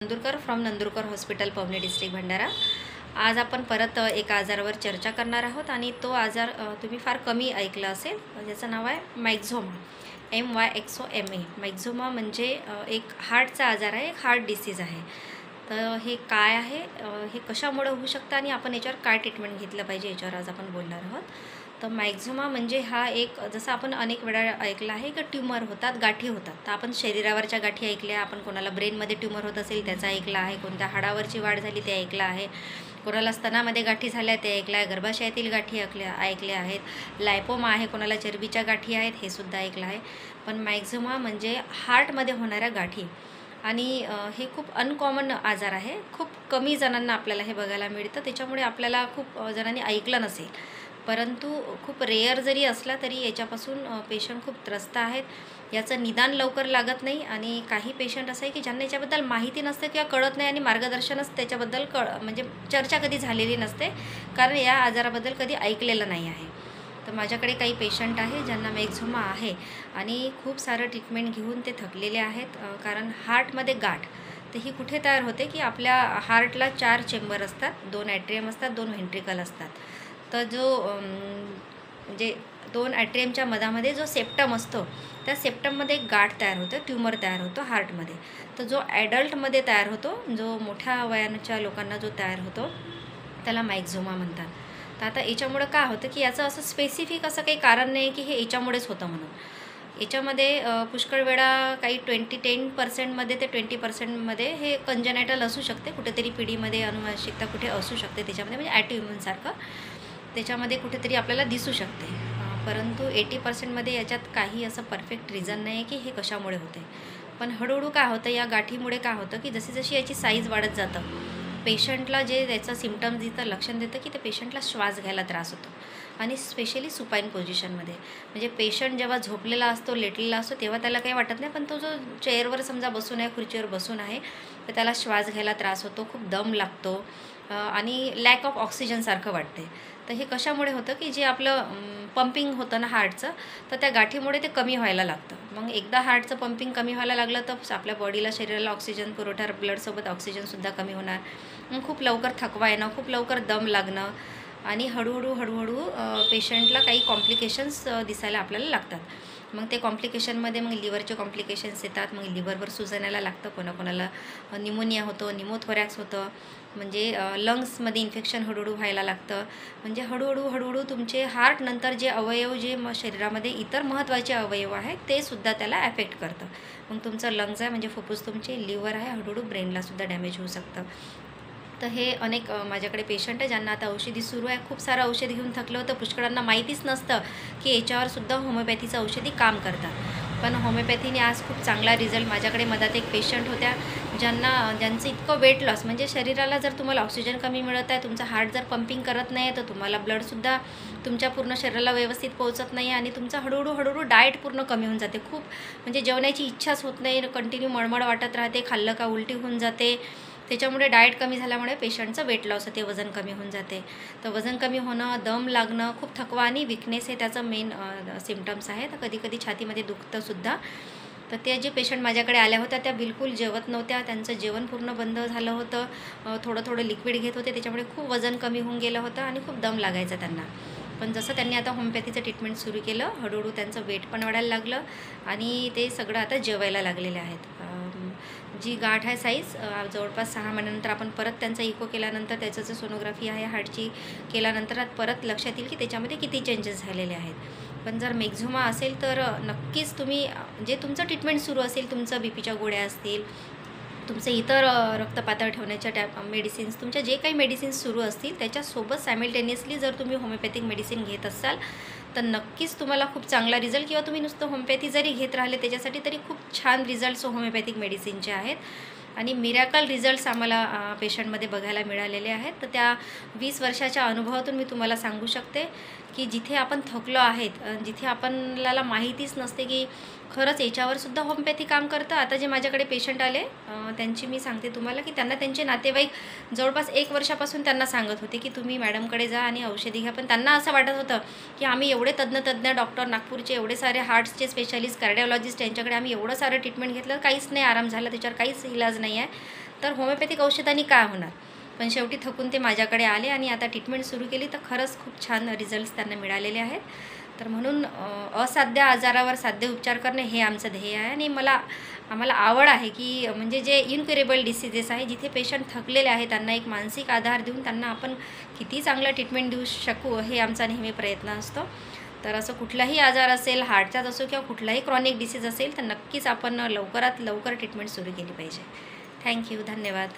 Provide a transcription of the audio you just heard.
Nandurkar from Nandurkar hospital Pavni district Bhandara. आज आपण परत एक आजारावर चर्चा करणार आहोत आणि तो आजार तुम्ही फार कमी ऐकला असेल, ज्याचं नाव आहे मायक्झोमा, MYXOMA। मायक्झोमा म्हणजे एक हार्टचा आजार आहे, एक हार्ट डिसीज आहे। तर हे काय आहे, हे कशामुळे होऊ शकतं आणि आपण याच्यावर काय ट्रीटमेंट घेतलं पाहिजे, याच्यावर आज आपण बोलणार आहोत। तर मायक्झोमा म्हणजे हा एक, जसं आपण अनेक वेळा ऐकलं आहे की ट्यूमर होतात, गाठी होतात। तर आपण शरीरावरच्या गाठी ऐकल्या, आपण कोणाला ब्रेनमध्ये ट्यूमर होत असेल त्याचा ऐकला आहे, कोणत्या हाडावरची वाढ झाली ते ऐकलं आहे, कोणाला स्तनामध्ये गाठी झाल्या ते ऐकलं आहे, गर्भाशयातील गाठी ऐकल्या आहेत, लायपोमा आहे, कोणाला चरबीच्या गाठी आहेत हे सुद्धा ऐकलं आहे। पण मायक्झोमा म्हणजे हार्टमध्ये होणाऱ्या गाठी, आणि हे खूप अनकॉमन आजार आहे, खूप कमी जणांना आपल्याला हे बघायला मिळतं, त्याच्यामुळे आपल्याला खूप जणांनी ऐकलं नसेल। परंतु खूप रेअर जरी असला तरी याच्यापासून पेशंट खूप त्रस्त आहेत, याचं निदान लवकर लागत नाही। आणि काही पेशंट असं आहे की ज्यांना याच्याबद्दल माहिती नसते किंवा कळत नाही आणि मार्गदर्शनच त्याच्याबद्दल म्हणजे चर्चा कधी झालेली नसते, कारण या आजाराबद्दल कधी ऐकलेलं नाही आहे। तर माझ्याकडे काही पेशंट आहे ज्यांना मायक्झोमा आहे आणि खूप सारं ट्रीटमेंट घेऊन ते थकलेले आहेत, कारण हार्टमध्ये गाठ तर ही कुठे तयार होते की आपल्या हार्टला 4 चेंबर असतात, 2 ॲट्रियम असतात, 2 व्हेंट्रिकल असतात। तर जो म्हणजे 2 ॲट्रियमच्या मधामध्ये जो सेप्टम असतो, त्या सेप्टममध्ये एक गाठ तयार होतं, ट्यूमर तयार होतो हार्टमध्ये। तर जो ॲडल्टमध्ये तयार होतो, जो मोठ्या वयाच्या लोकांना जो तयार होतो, त्याला मायक्झोमा म्हणतात। तर आता याच्यामुळं काय होतं की याचं असं स्पेसिफिक असं काही कारण नाही की हे याच्यामुळेच होतं म्हणून। याच्यामध्ये पुष्कळ वेळा काही 10% ते 20% हे कंजेनायटल असू शकते, कुठेतरी पिढीमध्ये अनुवांशिकता कुठे असू शकते त्याच्यामध्ये, म्हणजे ॲटिव्हमनसारखं त्याच्यामध्ये कुठेतरी आपल्याला दिसू शकते। परंतु 80% याच्यात काही असं परफेक्ट रिझन नाही आहे की हे कशामुळे होते। पण हळूहळू काय होतं, या गाठीमुळे काय होतं की जशी जशी याची साईज वाढत जातं, पेशंटला जे त्याचं सिम्पटम्स देतं, लक्षण देतं की त्या पेशंटला श्वास घ्यायला त्रास होतो, आणि स्पेशली सुपाईन पोझिशनमध्ये। म्हणजे पेशंट जेव्हा झोपलेला असतो, लेटलेला असतो, तेव्हा त्याला काही वाटत नाही, पण तो जो चेअरवर समजा बसून आहे, खुर्चीवर बसून आहे, तर त्याला श्वास घ्यायला त्रास होतो, खूप दम लागतो आणि लॅक ऑफ ऑक्सिजनसारखं वाटते। तर हे कशामुळे होतं की जे आपलं पंपिंग होतं ना हार्टचं, तर त्या गाठीमुळे ते कमी व्हायला लागतं। मग एकदा हार्टचं पंपिंग कमी व्हायला लागलं तर आपल्या बॉडीला, शरीराला ऑक्सिजन पुरवठा, ब्लडसोबत ऑक्सिजनसुद्धा कमी होणार, मग खूप लवकर थकवा येणं, खूप लवकर दम लागणं, आणि हळूहळू पेशंटला काही कॉम्प्लिकेशन्स दिसायला आपल्याला लागतात। मग ते कॉम्प्लिकेशनमध्ये मग लिव्हरचे कॉम्प्लिकेशन्स येतात, मग लिव्हरवर सुजण्याला लागतं, कोणाकोणाला निमोनिया होतो, निमोथोरॅक्स होतं, म्हणजे लंग्समध्ये इन्फेक्शन हळूहळू व्हायला लागतं। म्हणजे हळूहळू तुमचे हार्ट नंतर जे अवयव, जे शरीरामध्ये इतर महत्त्वाचे अवयव आहेत, ते सुद्धा त्याला ॲफेक्ट करतं। मग तुमचं लंग्स आहे म्हणजे फुफ्फुस, तुमचे लिव्हर आहे, हळूहळू ब्रेनलासुद्धा डॅमेज होऊ शकतं। तर हे अनेक माझ्याकडे पेशंट आहे ज्यांना आता औषधी सुरू आहे, खूप सारं औषध घेऊन थकलं होतं, पुष्कळांना माहितीच नसतं की याच्यावरसुद्धा होमिओपॅथीचं औषधी काम करतात। पण होमिओपॅथीने आज खूप चांगला रिझल्ट, माझ्याकडे मधात एक पेशंट होत्या ज्यांचं इतकं वेट लॉस, म्हणजे शरीराला जर तुम्हाला ऑक्सिजन कमी मिळत आहे, तुमचा हार्ट जर पंपिंग करत नाही आहे, तर तुम्हाला ब्लडसुद्धा तुमच्या पूर्ण शरीराला व्यवस्थित पोहोचत नाही आहे, आणि तुमचं हळूहळू डाएट पूर्ण कमी होऊन जाते, खूप म्हणजे जेवण्याची इच्छाच होत नाही, कंटिन्यू मळमळ वाटत राहते, खाल्लं का उलटी होऊन जाते। त्याच्यामुळे डाएट कमी झाल्यामुळे पेशंटचं वेट लॉस होते, वजन कमी होऊन जाते। तर वजन कमी होणं, दम लागणं, खूप थकवा आणि विकनेस हे त्याचं मेन सिम्पटम्स आहे। तर कधीकधी छातीमध्ये दुखतंसुद्धा। तर त्या जे पेशंट माझ्याकडे आल्या होत्या त्या बिलकुल जेवत नव्हत्या, त्यांचं जेवण पूर्ण बंद झालं होतं, थोडं लिक्विड घेत होते, त्याच्यामुळे खूप वजन कमी होऊन गेलं होतं आणि खूप दम लागायचा त्यांना। पण जसं त्यांनी आता होमिओपॅथीचं ट्रीटमेंट सुरू केलं, हळूहळू त्यांचं वेट पण वाढायला लागलं आणि ते सगळं आता जेवायला लागलेले आहेत। जी गाठ आहे साईज, जवळपास 6 महिन्यानंतर आपण परत त्यांचा इको केल्यानंतर, त्याचं जे सोनोग्राफी आहे हार्टची केल्यानंतर परत लक्षात येईल की त्याच्यामध्ये किती चेंजेस झालेले आहेत। पण जर मायक्झोमा असेल तर नक्कीच तुम्ही, जे तुमचं ट्रीटमेंट सुरू असेल, तुमचं बीपीच्या गोळ्या असतील, तुमचे इतर रक्त पातळ ठेवण्याच्या मेडिसिन्स, तुमच्या जे काही मेडिसिन्स सुरू असतील त्याच्यासोबत सायमल्टेनियसली जर तुम्ही होमिओपॅथिक मेडिसिन घेत असाल तर नक्कीच तुम्हाला खूप चांगला रिझल्ट, किंवा तुम्ही नुसतं होमिओपॅथी जरी घेत राहिले त्याच्यासाठी तरी खूप छान रिझल्ट्स होमिओपॅथिक मेडिसिनचे आहेत, आणि मिरॅकल रिझल्ट्स आम्हाला पेशंटमध्ये बघायला मिळालेले आहेत। तर त्या 20 वर्षाच्या अनुभवातून मी तुम्हाला सांगू शकते की जिथे आपण थकलो आहेत, जिथे आपल्याला माहितीच नसते की खरंच याच्यावरसुद्धा होमिओपॅथी काम करतं। आता जे माझ्याकडे पेशंट आले त्यांची मी सांगते तुम्हाला की त्यांना त्यांचे नातेवाईक जवळपास 1 वर्षापासून त्यांना सांगत होते की तुम्ही मॅडमकडे जा आणि औषधी घ्या, पण त्यांना असं वाटत होतं की आम्ही एवढे तज्ञ डॉक्टर, नागपूरचे एवढे सारे हार्ट्सचे स्पेशालिस्ट, कार्डिओलॉजिस्ट, यांच्याकडे आम्ही एवढं सारं ट्रीटमेंट घेतलं, काहीच नाही आराम झाला, त्याच्यावर काहीच इलाज नाही आहे। तर होमिओपॅथिक औषधांनी काय होणार, पण शेवटी थकून ते माझ्याकडे आले आणि आता ट्रीटमेंट सुरू केली तर खरंच खूप छान रिझल्ट्स त्यांना मिळालेले आहेत. तर म्हणून असाध्य आजारावर साध्य उपचार करणे हे आमचं ध्येय आहे. आणि आम्हाला आवड आहे की म्हणजे जे इनक्युरेबल डिसीजेस आहे, जिथे पेशंट थकलेले आहे, त्यांना एक मानसिक आधार देऊन त्यांना आपण किती चांगलं ट्रीटमेंट देऊ शकू, हे आमचा नेहमी प्रयत्न असतो. तर असं कुठलाही आजार असेल, हार्टचाच असो किंवा कुठलाही क्रॉनिक डिसीज असेल, तर नक्कीच आपण लवकरात लवकर ट्रीटमेंट सुरू केली पाहिजे. थँक्यू. धन्यवाद.